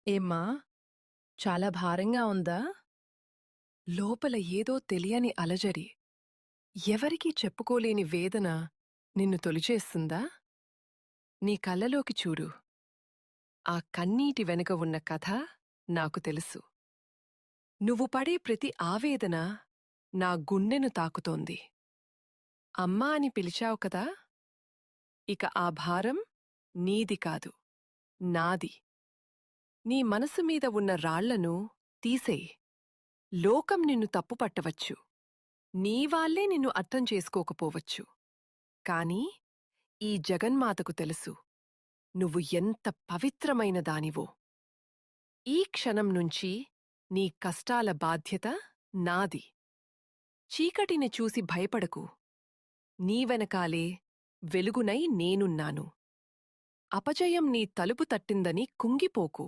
ఏమ్మా, చాలా భారంగా ఉందా? లోపల ఏదో తెలియని అలజడి, ఎవరికీ చెప్పుకోలేని వేదన నిన్ను తొలిచేస్తుందా? నీ కళ్ళలోకి చూడు. ఆ కన్నీటి వెనుక ఉన్న కథ నాకు తెలుసు. నువ్వు పడే ప్రతి ఆవేదన నా గుండెను తాకుతోంది. అమ్మా అని పిలిచావు కదా? ఇక ఆ భారం నీది కాదు, నాది. నీ మనసు మీద ఉన్న రాళ్లను తీసేయ్. లోకం నిన్ను తప్పుపట్టవచ్చు. నీవాళ్లే నిన్ను అర్థం చేసుకోకపోవచ్చు. కాని ఈ జగన్మాతకు తెలుసు నువ్వు ఎంత పవిత్రమైన దానివో. ఈ క్షణం నుంచి నీ కష్టాల బాధ్యత నాది. చీకటిని చూసి భయపడకు. నీ వెనకాలే వెలుగునై నేనున్నాను. అపజయం నీ తలుపు తట్టిందని కుంగిపోకు.